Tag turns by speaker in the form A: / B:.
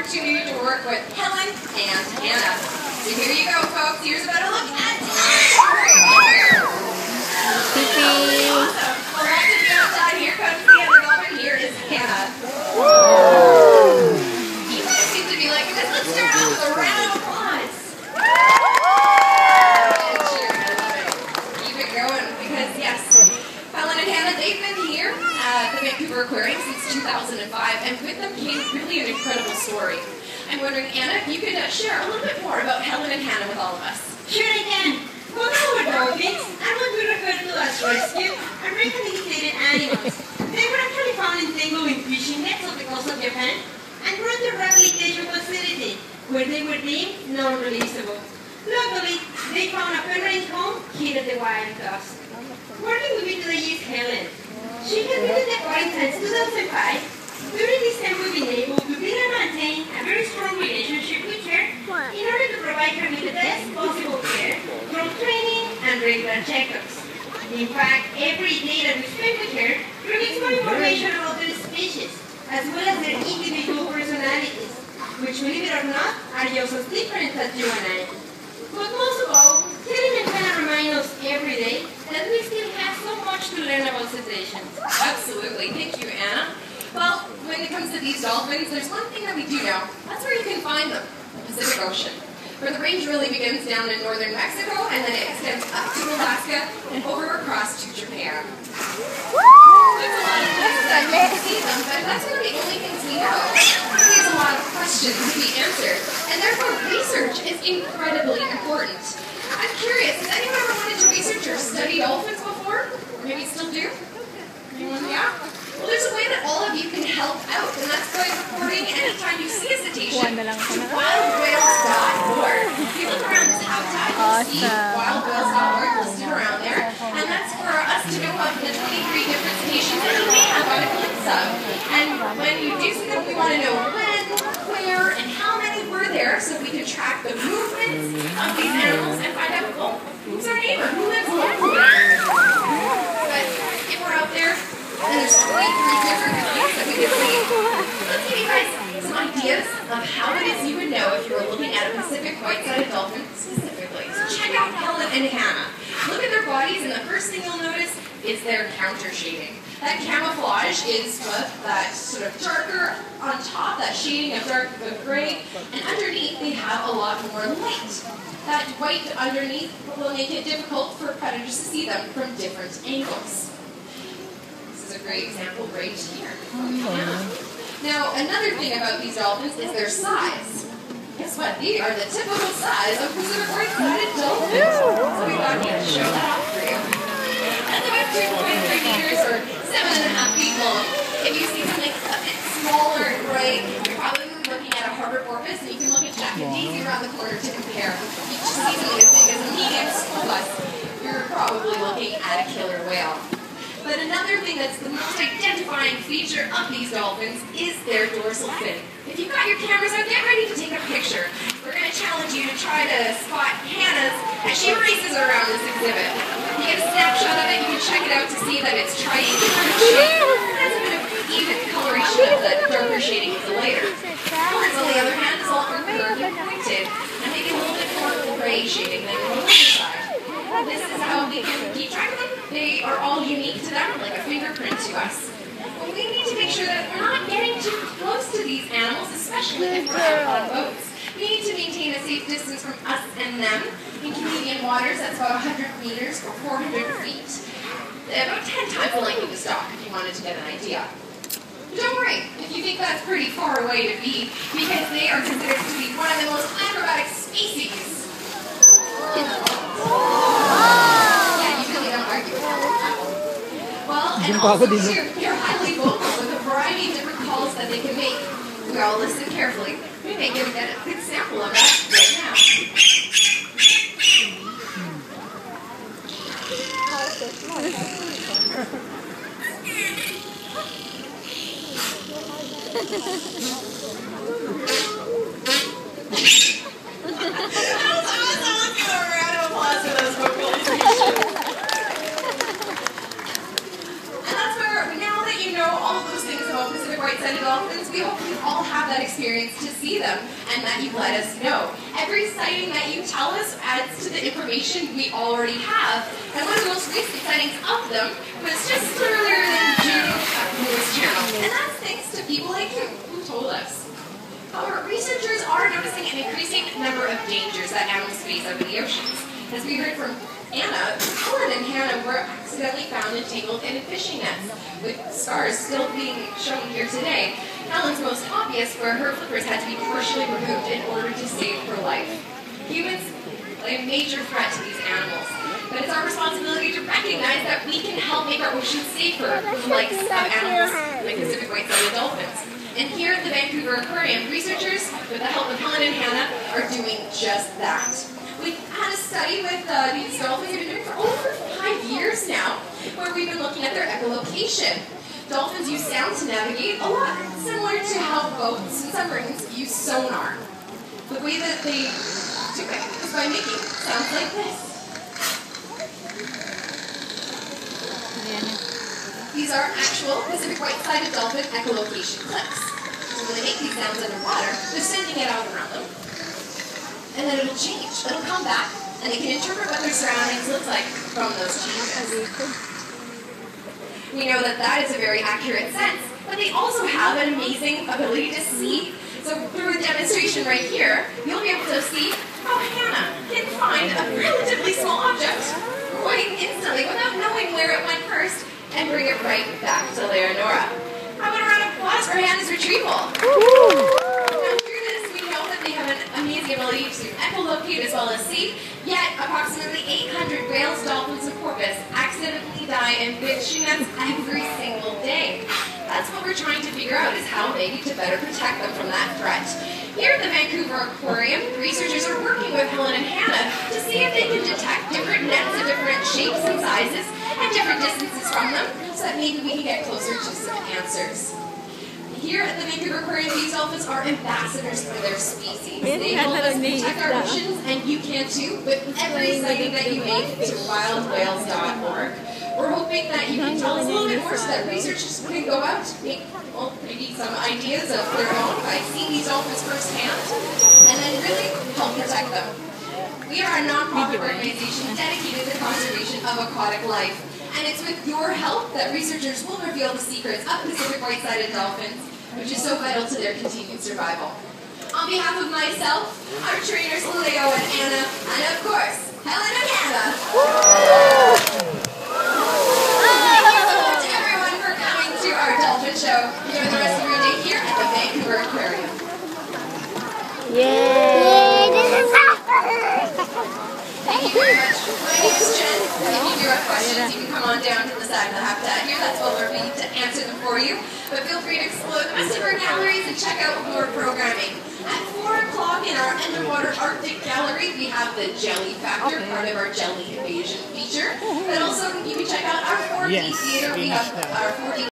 A: opportunity to work with Helen and Hannah. So here you go, folks. Here's a better look at awesome. Well, that's the outside. Here comes the other dolphin. Here is Hannah. You guys seem to be liking this. Let's start off with a round of applause. Keep it going because, yes, Helen and Hannah, they've been here at the Vancouver Aquarium since 2005, and with them came really an incredible story. I'm wondering, Anna, if you could share a little bit more about Helen and Hannah with all of us.
B: Sure I can. When we were dolphins, I want to refer to as rescue and rehabilitated animals. They were actually found entangled in fishing nets off the coast of Japan and brought to a rehabilitation facility where they were deemed non-releasable. Luckily, they found a permanent home here at the Wild Coast. Working with me today is Helen. She has been in the aquarium since 2005. During this time, we've been able to build and maintain a very strong relationship with her in order to provide her with the best possible care from training and regular checkups. In fact, every day that we spend with her reveals more information about their species, as well as their individual personalities, which, believe it or not, are just as different as you and I. But most of all, Helen and Hannah remind us every day that we still have so much to learn about cetaceans.
A: Absolutely. Thank you, Anna. Well, when it comes to these dolphins, there's one thing that we do know. That's where you can find them, the Pacific Ocean. Where the range really begins down in northern Mexico, and then it extends up to Alaska and over across to Japan. There's a lot of places that you can see them, but that's one of the only things we know. There's a lot of questions to be answered, and therefore research is incredibly important. I'm curious, has anyone ever wanted to research or study dolphins before? Or maybe still do? Anyone? Yeah? Well, there's a way that all of you can help out, and that's by reporting anytime you see a cetacean to wildwhales.org. If you look around this habitat, you'll see wildwhales.org listed around there, and that's for us to know about the 23 different cetaceans that you may have on a glimpse of. And when you do see them, we want to know when, where, and how many were there, so we can track the movements of these animals and find out, oh, who's our neighbor? Who lives locally? But if we're out there, and there's 23 different kinds that we can see. Let's give you guys some ideas of how it is you would know if you were looking at a Pacific white-sided dolphin specifically. So check out Helen and Hannah. Look at their bodies, and the first thing you'll notice is their counter shading. That camouflage is that sort of darker on top, that shading of dark gray, and underneath they have a lot more light. That white underneath will make it difficult for predators to see them from different angles. A great example right here. Now, another thing about these dolphins is their size. Guess what? They are the typical size of Pacific white-sided dolphins. So we thought we'd show that off for you. That's about 2.3 meters or 7.5 feet long. If you see something a bit smaller and bright, you're probably looking at a harbor porpoise, and you can look at Jack and Daisy around the corner to compare. If you see something as big as a medium school bus, you're probably looking at a killer whale. But another thing that's the most identifying feature of these dolphins is their dorsal fin. If you've got your cameras out, get ready to take a picture. We're going to challenge you to try to spot Hannah's as she races around this exhibit. You get a snapshot of it, you can check it out to see that it's triangular in shape. It has a bit of even coloration of the darker shading of the lighter. Helen's, on the other hand, is all curved and pointed, and maybe a little bit more gray shading than on the other side. This is how we can keep track of them. They are all unique to them, like a fingerprint to us. But we need to make sure that we're not getting too close to these animals, especially if we're out on boats. We need to maintain a safe distance from us and them. In Canadian waters, that's about 100 meters or 400 feet. About 10 times the length of the stalk, if you wanted to get an idea. But don't worry if you think that's pretty far away to be, because they are considered to be one of the most acrobatic species in the world. Yeah, you really don't argue with that. Well, and also they're highly vocal with a variety of different calls that they can make. We all listen carefully. We may get a good sample of that right now. white-sided dolphins, we hope you all have that experience to see them and that you let us know. Every sighting that you tell us adds to the information we already have, and one of the most recent sightings of them was just earlier in June at the Lewis Channel, and that's thanks to people like you who told us. However, researchers are noticing an increasing number of dangers that animals face over the oceans. As we heard from Anna, Helen and Hannah were accidentally found entangled in fishing nets, with scars still being shown here today. Helen's most obvious, where her flippers had to be partially removed in order to save her life. Humans are a major threat to these animals, but it's our responsibility to recognize that we can help make our oceans safer from the likes of animals like Pacific white-sided dolphins. And here at the Vancouver Aquarium, researchers, with the help of Helen and Hannah, are doing just that. We've had a study with these dolphins we've been doing for over 5 years now, where we've been looking at their echolocation. Dolphins use sound to navigate, a lot similar to how boats and submarines use sonar. The way that they do it is by making sounds like this. These are actual Pacific white-sided dolphin echolocation clips. So when they make these sounds underwater, they're sending it out around them. And then it'll change. It'll come back, and they can interpret what their surroundings look like from those changes. We know that that is a very accurate sense, but they also have an amazing ability to see. So through a demonstration right here, you'll be able to see how Hannah can find a relatively small object quite instantly without knowing where it went first and bring it right back to Leonora. How about a round of applause for Hannah's retrieval? Now through this, we know that they have an amazing ability to echolocate as well as see, yet approximately 800 whales, dolphins, and porpoise accidentally die in fishing nets every single day. That's what we're trying to figure out, is how maybe to better protect them from that threat. Here at the Vancouver Aquarium, researchers are working with Helen and Hannah to see if they can detect different nets of different shapes and sizes and different distances from them, so that maybe we can get closer to some answers. Here at the Vancouver Aquarium, these dolphins are ambassadors for their species. They help us protect our oceans, and you can too, with every sighting that you make to wildwhales.org. We're hoping that you can tell us a little bit more so that researchers can go out and make, well, maybe some ideas of their own by seeing these dolphins firsthand, and then really help protect them. We are a non-profit organization dedicated to the conservation of aquatic life, and it's with your help that researchers will reveal the secrets of Pacific white-sided dolphins, which is so vital to their continued survival. On behalf of myself, our trainers Leo and Anna, and of course, Helen and Hannah. Thank you so much everyone for coming to our dolphin show. Enjoy the rest of your day here at the Vancouver Aquarium.
C: Yay!
A: Thank you very much. My name is Jen. If you do have questions, you can come on down to the side of the habitat here. That's what we're going to answer them for you. But feel free to explore the rest of our galleries and check out more programming. At 4 o'clock in our underwater Arctic gallery, we have the Jelly Factor, part of our Jelly Invasion feature. But also, you can check out our 4D theater. We have our 4D